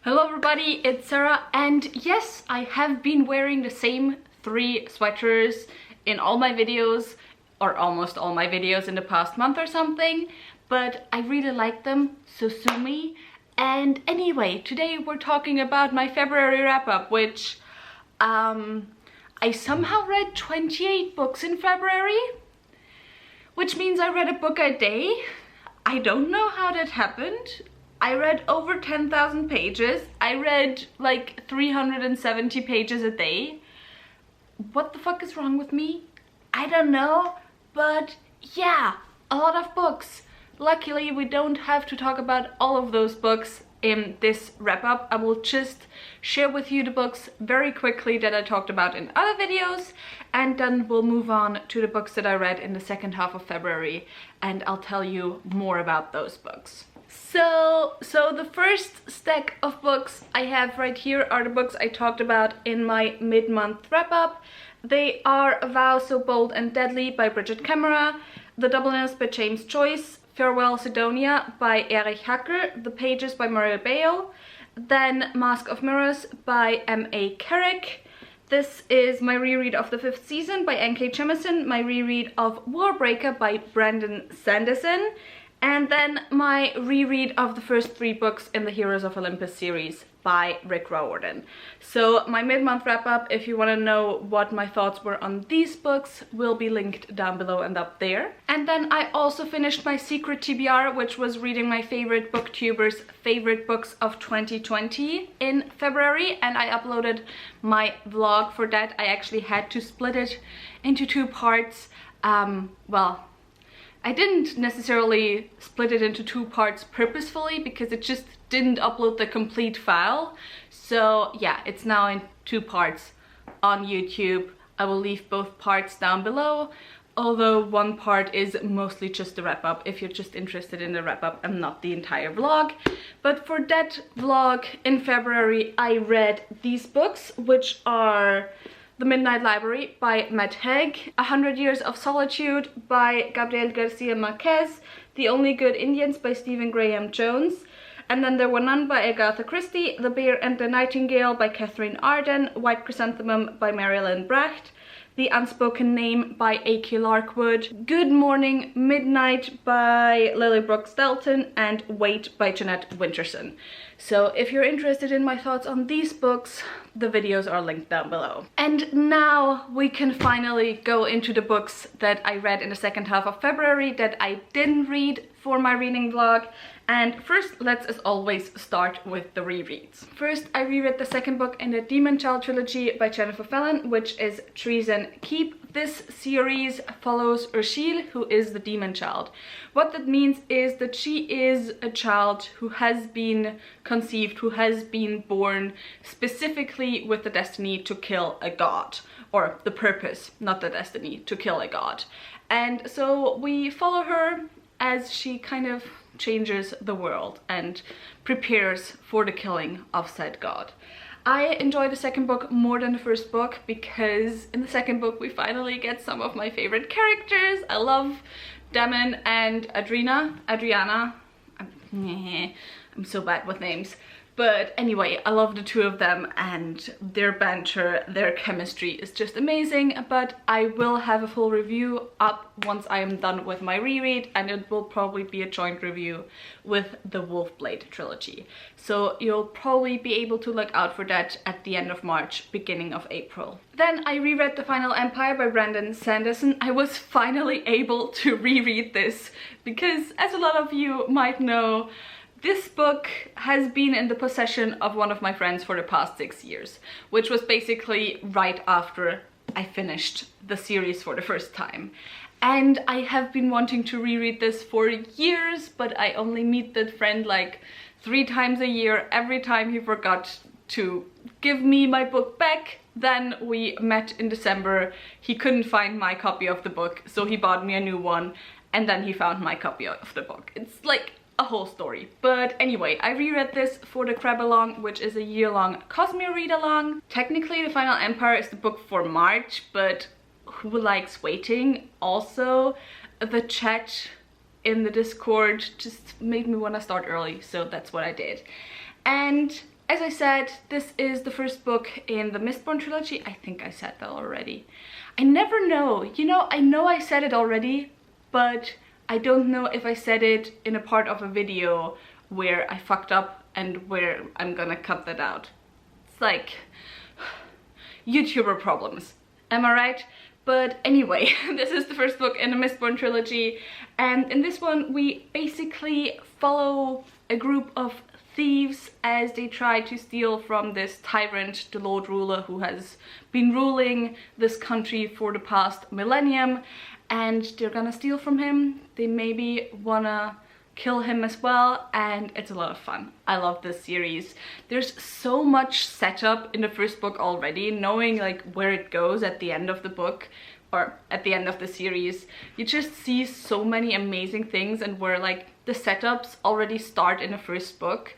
Hello everybody, it's Sarah, and yes, I have been wearing the same 3 sweaters in all my videos, or almost all my videos in the past month or something, but I really like them, so sue me. And anyway, today we're talking about my February wrap-up, which I somehow read 28 books in February, which means I read a book a day. I don't know how that happened. I read over 10,000 pages. I read like 370 pages a day. What the fuck is wrong with me? I don't know, but yeah, a lot of books. Luckily, we don't have to talk about all of those books in this wrap-up. I will just share with you the books very quickly that I talked about in other videos, and then we'll move on to the books that I read in the second half of February, and I'll tell you more about those books. So the first stack of books I have right here are the books I talked about in my mid-month wrap-up. They are A Vow So Bold and Deadly by Bridget Camera, The Dubliners by James Joyce, Farewell Sidonia by Erich Hacker, The Pages by Muriel Bale, then Mask of Mirrors by M.A. Carrick. This is my reread of the 5th season by N.K. Jemisin, my reread of Warbreaker by Brandon Sanderson, and then my reread of the first 3 books in the Heroes of Olympus series by Rick Riordan. So my mid-month wrap-up, if you want to know what my thoughts were on these books, will be linked down below and up there. And then I also finished my secret TBR, which was reading my favorite booktubers' favorite books of 2020 in February, and I uploaded my vlog for that. I actually had to split it into 2 parts. Well, I didn't necessarily split it into 2 parts purposefully because it just didn't upload the complete file. So yeah, it's now in 2 parts on YouTube. I will leave both parts down below, although one part is mostly just the wrap-up if you're just interested in the wrap-up and not the entire vlog. But for that vlog in February, I read these books, which are The Midnight Library by Matt Haig, 100 Years of Solitude by Gabriel Garcia Marquez, The Only Good Indians by Stephen Graham Jones, and then There Were None by Agatha Christie, The Bear and the Nightingale by Catherine Arden, White Chrysanthemum by Marilyn Bracht, The Unspoken Name by A.K. Larkwood, Good Morning Midnight by Lily Brooks Dalton, and Wait by Jeanette Winterson. So if you're interested in my thoughts on these books, the videos are linked down below. And now we can finally go into the books that I read in the second half of February that I didn't read for my reading vlog. And first, let's as always start with the rereads. First, I reread the second book in the Demon Child trilogy by Jennifer Fallon, which is Treason Keep. This series follows Urshil, who is the demon child. What that means is that she is a child who has been conceived, who has been born specifically with the destiny to kill a god, or the purpose, not the destiny, to kill a god. And so we follow her as she kind of changes the world and prepares for the killing of said god. I enjoy the second book more than the first book because in the second book we finally get some of my favorite characters. I love Damon and Adriana. I'm so bad with names. But anyway, I love the 2 of them, and their banter, their chemistry is just amazing. But I will have a full review up once I am done with my reread, and it will probably be a joint review with the Wolfblade trilogy. So you'll probably be able to look out for that at the end of March, beginning of April. Then I reread The Final Empire by Brandon Sanderson. I was finally able to reread this because, as a lot of you might know, this book has been in the possession of one of my friends for the past 6 years, which was basically right after I finished the series for the first time. And I have been wanting to reread this for years, but I only meet that friend like 3 times a year. Every time he forgot to give me my book back. Then we met in December. He couldn't find my copy of the book, so he bought me a new one, and then he found my copy of the book. It's like a whole story. But anyway, I reread this for the Crab Along, which is a year-long Cosmere read-along. Technically, The Final Empire is the book for March, but who likes waiting? Also, the chat in the Discord just made me want to start early, so that's what I did. And as I said, this is the first book in the Mistborn trilogy. I think I said that already. I never know. You know I said it already, but I don't know if I said it in a part of a video where I fucked up and where I'm gonna cut that out. It's like YouTuber problems. Am I right? But anyway, this is the first book in the Mistborn trilogy, and in this one we basically follow a group of thieves as they try to steal from this tyrant, the Lord Ruler, who has been ruling this country for the past millennium, and they're gonna steal from him. They maybe wanna kill him as well, and it's a lot of fun. I love this series. There's so much setup in the first book already, knowing like where it goes at the end of the book or at the end of the series. You just see so many amazing things, and where like the setups already start in the first book.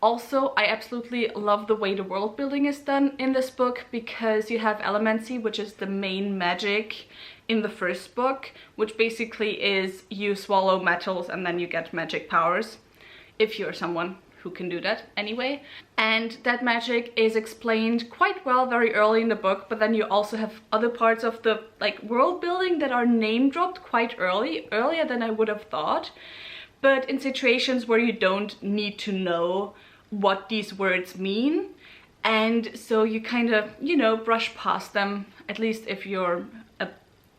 Also, I absolutely love the way the world building is done in this book, because you have Elemency, which is the main magic in the first book, which basically is you swallow metals and then you get magic powers, if you're someone who can do that anyway. And that magic is explained quite well very early in the book, but then you also have other parts of the like world building that are name dropped quite earlier than I would have thought, but in situations where you don't need to know what these words mean. And so you kind of, you know, brush past them, at least if you're a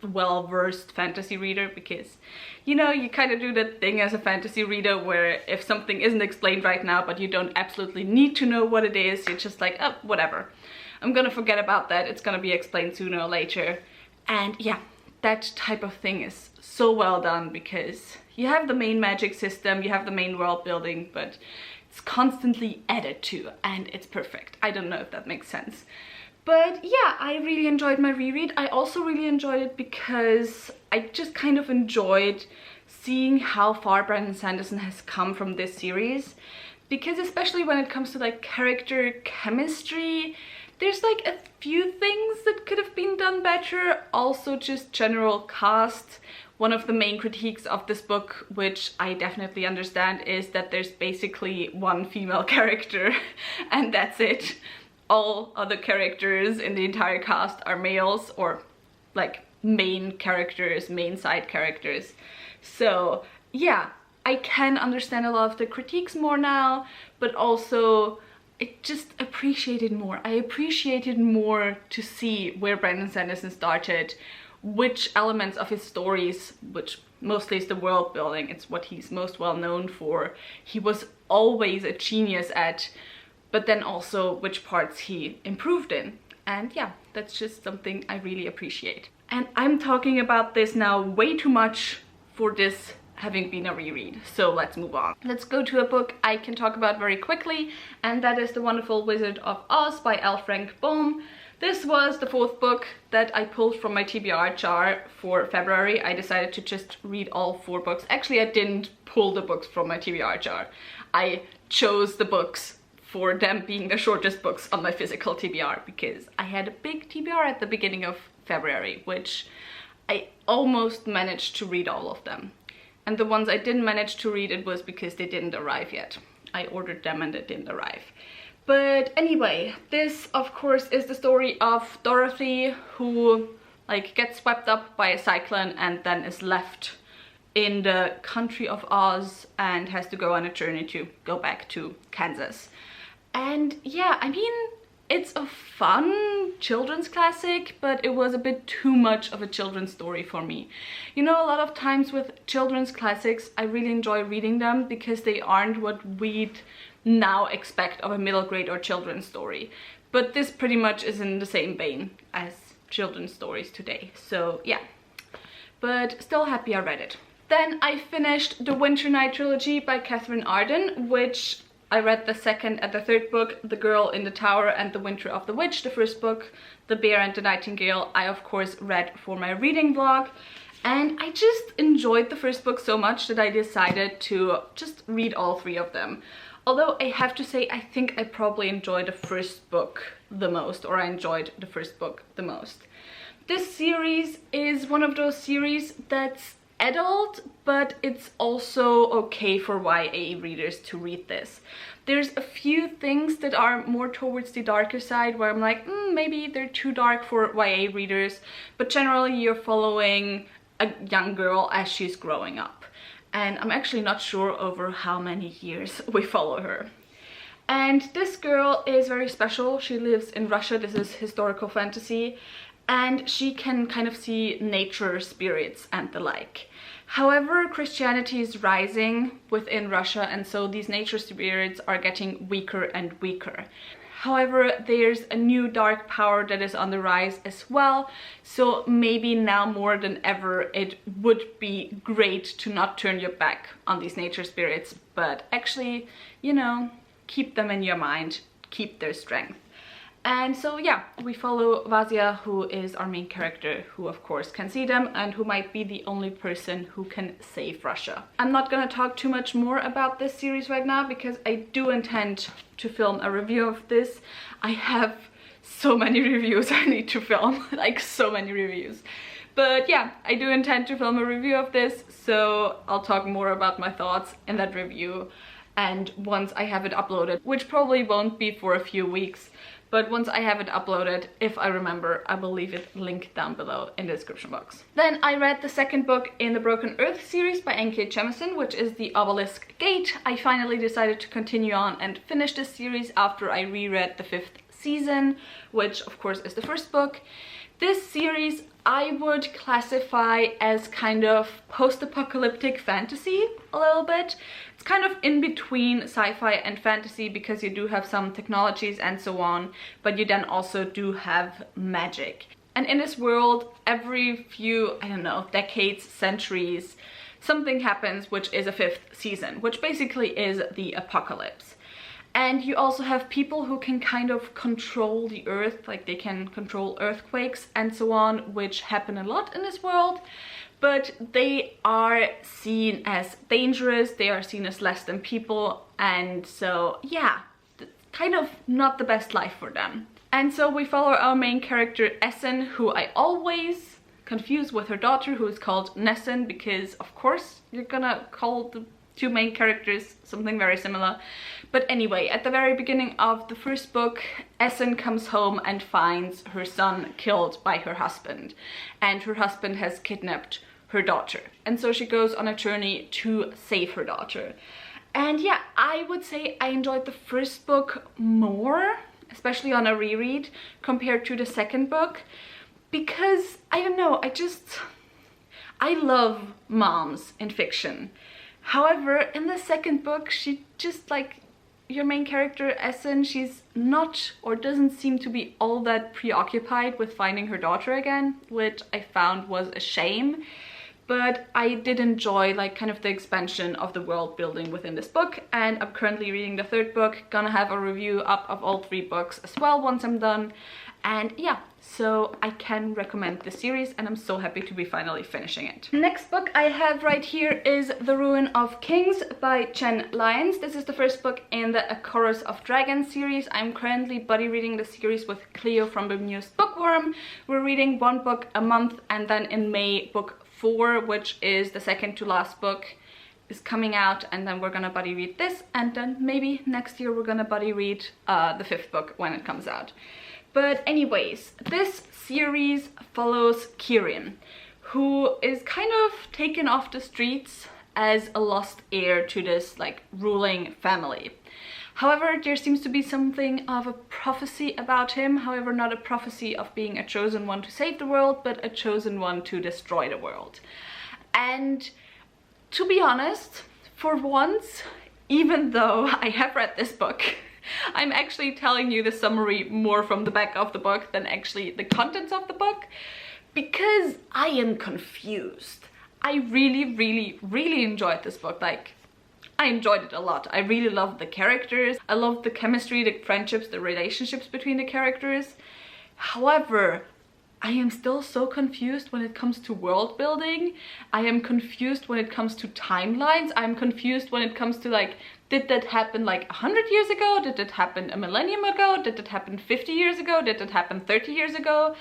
well-versed fantasy reader, because, you know, you kind of do that thing as a fantasy reader where if something isn't explained right now but you don't absolutely need to know what it is, you're just like, oh, whatever, I'm gonna forget about that, it's gonna be explained sooner or later. And yeah, that type of thing is so well done, because you have the main magic system, you have the main world building, but it's constantly added to, and it's perfect. I don't know if that makes sense. But yeah, I really enjoyed my reread. I also really enjoyed it because I just kind of enjoyed seeing how far Brandon Sanderson has come from this series. Because especially when it comes to like character chemistry, there's like a few things that could have been done better. Also just general cast. One of the main critiques of this book, which I definitely understand, is that there's basically one female character and that's it. All other characters in the entire cast are males, or like main characters, main side characters. So yeah, I can understand a lot of the critiques more now, but also it just appreciated more. I appreciated more to see where Brandon Sanderson started, which elements of his stories, which mostly is the world building, it's what he's most well known for, he was always a genius at, but then also which parts he improved in. And yeah, that's just something I really appreciate. And I'm talking about this now way too much for this having been a reread, so let's move on. Let's go to a book I can talk about very quickly, and that is The Wonderful Wizard of Oz by L. Frank Baum. This was the fourth book that I pulled from my TBR jar for February. I decided to just read all 4 books. Actually, I didn't pull the books from my TBR jar. I chose the books for them being the shortest books on my physical TBR, because I had a big TBR at the beginning of February, which I almost managed to read all of them. And the ones I didn't manage to read, it was because they didn't arrive yet. I ordered them and they didn't arrive. But anyway, this of course is the story of Dorothy, who like gets swept up by a cyclone and then is left in the country of Oz and has to go on a journey to go back to Kansas. And yeah, I mean, it's a fun children's classic, but it was a bit too much of a children's story for me. You know, a lot of times with children's classics, I really enjoy reading them because they aren't what we'd now expect of a middle grade or children's story. But this pretty much is in the same vein as children's stories today. So yeah, but still happy I read it. Then I finished the Winter Night Trilogy by Catherine Arden, which I read the second and the third book, The Girl in the Tower and The Winter of the Witch. The first book, The Bear and the Nightingale, I of course read for my reading vlog. And I just enjoyed the first book so much that I decided to just read all 3 of them. Although I have to say, I think I probably enjoyed the first book the most, or I enjoyed the first book the most. This series is one of those series that's adult, but it's also okay for YA readers to read this. There's a few things that are more towards the darker side where I'm like, maybe they're too dark for YA readers, but generally you're following a young girl as she's growing up. And I'm actually not sure over how many years we follow her. And this girl is very special. She lives in Russia. This is historical fantasy. And she can kind of see nature, spirits, and the like. However, Christianity is rising within Russia, and so these nature spirits are getting weaker and weaker. However, there's a new dark power that is on the rise as well, so maybe now more than ever it would be great to not turn your back on these nature spirits, but actually, you know, keep them in your mind, keep their strength. And so yeah, we follow Vasia, who is our main character, who of course can see them and who might be the only person who can save Russia. I'm not gonna talk too much more about this series right now because I do intend to film a review of this. I have so many reviews I need to film, like so many reviews. But yeah, I do intend to film a review of this, so I'll talk more about my thoughts in that review. And once I have it uploaded, which probably won't be for a few weeks, but once I have it uploaded, if I remember, I will leave it linked down below in the description box. Then I read the second book in the Broken Earth series by N.K. Jemisin, which is The Obelisk Gate. I finally decided to continue on and finish this series after I reread the 5th season, which of course is the first book. This series I would classify as kind of post-apocalyptic fantasy a little bit. It's kind of in between sci-fi and fantasy because you do have some technologies and so on, but you then also do have magic. And in this world, every few, I don't know, decades, centuries, something happens which is a 5th season, which basically is the apocalypse. And you also have people who can kind of control the earth, like they can control earthquakes and so on, which happen a lot in this world. But they are seen as dangerous, they are seen as less than people, and so yeah, kind of not the best life for them. And so we follow our main character Essen, who I always confuse with her daughter, who is called Nessen, because of course you're gonna call the two main characters something very similar. But anyway, at the very beginning of the first book, Essen comes home and finds her son killed by her husband, and her husband has kidnapped her daughter, and so she goes on a journey to save her daughter. And yeah, I would say I enjoyed the first book more, especially on a reread, compared to the second book, because I don't know, I love moms in fiction. However, in the second book, she just, like, your main character Essen, she's not or doesn't seem to be all that preoccupied with finding her daughter again, which I found was a shame. But I did enjoy like kind of the expansion of the world building within this book, and I'm currently reading the third book. Gonna have a review up of all 3 books as well once I'm done. And yeah, so I can recommend this series and I'm so happy to be finally finishing it. Next book I have right here is The Ruin of Kings by Chen Lyons. This is the first book in the A Chorus of Dragons series. I'm currently buddy reading the series with Cleo from Bemused Bookworm. We're reading 1 book a month, and then in May book 4, which is the second to last book, is coming out, and then we're gonna buddy read this, and then maybe next year we're gonna buddy read the 5th book when it comes out. But anyways, this series follows Kirin, who is kind of taken off the streets as a lost heir to this like ruling family. However, there seems to be something of a prophecy about him. However, not a prophecy of being a chosen one to save the world, but a chosen one to destroy the world. And to be honest, for once, even though I have read this book, I'm actually telling you the summary more from the back of the book than actually the contents of the book, because I am confused. I really enjoyed this book. Like, I enjoyed it a lot. I really loved the characters. I loved the chemistry, the friendships, the relationships between the characters. However, I am still so confused when it comes to world building. I am confused when it comes to timelines. I'm confused when it comes to like, did that happen like 100 years ago? Did it happen a millennium ago? Did it happen 50 years ago? Did it happen 30 years ago?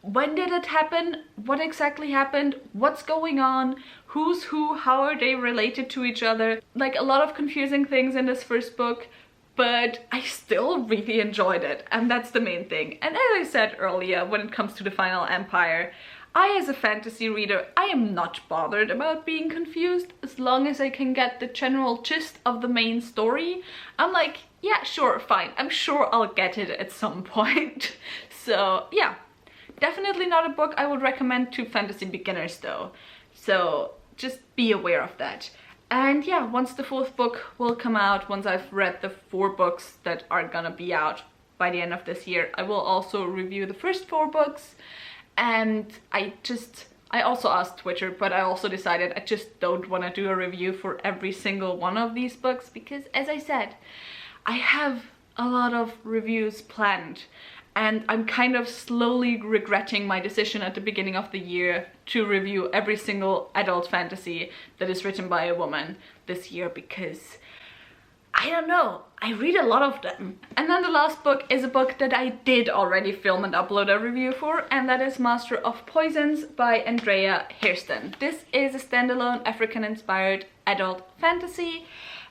When did it happen? What exactly happened? What's going on? Who's who? How are they related to each other? Like, a lot of confusing things in this first book, but I still really enjoyed it, and that's the main thing. And as I said earlier, when it comes to the Final Empire, I, as a fantasy reader, I am not bothered about being confused as long as I can get the general gist of the main story. I'm like, yeah, sure, fine. I'm sure I'll get it at some point. So yeah, definitely not a book I would recommend to fantasy beginners though. So just be aware of that. And yeah, once the 4th book will come out, once I've read the 4 books that are gonna be out by the end of this year, I will also review the first 4 books. And I also asked Twitter, but I also decided I just don't want to do a review for every single one of these books because, as I said, I have a lot of reviews planned and I'm kind of slowly regretting my decision at the beginning of the year to review every single adult fantasy that is written by a woman this year because I don't know, I read a lot of them. And then the last book is a book that I did already film and upload a review for, and that is Master of Poisons by Andrea Hairston. This is a standalone African-inspired adult fantasy,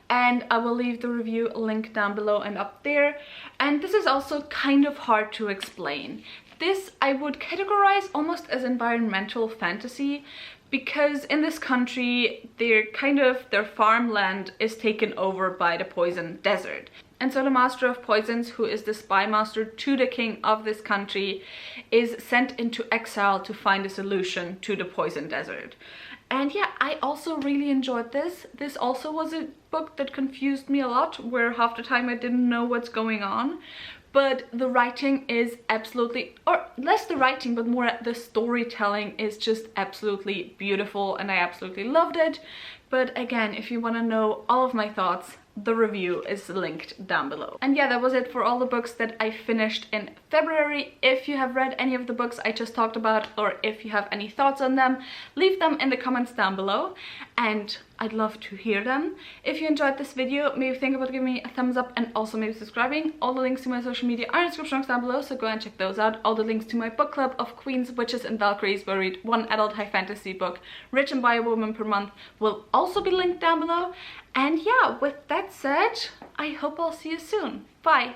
and I will leave the review link down below and up there. And this is also kind of hard to explain. This I would categorize almost as environmental fantasy, because in this country, their farmland is taken over by the poison desert. And so the Master of Poisons, who is the spy master to the king of this country, is sent into exile to find a solution to the poison desert. And yeah, I also really enjoyed this. This also was a book that confused me a lot, where half the time I didn't know what's going on. But the writing is absolutely, or less the writing, but more the storytelling is just absolutely beautiful and I absolutely loved it. But again, if you want to know all of my thoughts, the review is linked down below. And yeah, that was it for all the books that I finished in February. If you have read any of the books I just talked about, or if you have any thoughts on them, leave them in the comments down below and I'd love to hear them. If you enjoyed this video, maybe think about giving me a thumbs up and also maybe subscribing. All the links to my social media are in the description box down below, so go and check those out. All the links to my book club of Queens, Witches and Valkyries, where I read 1 adult high fantasy book written by a woman per month, will also be linked down below. And yeah, with that said, I hope I'll see you soon. Bye!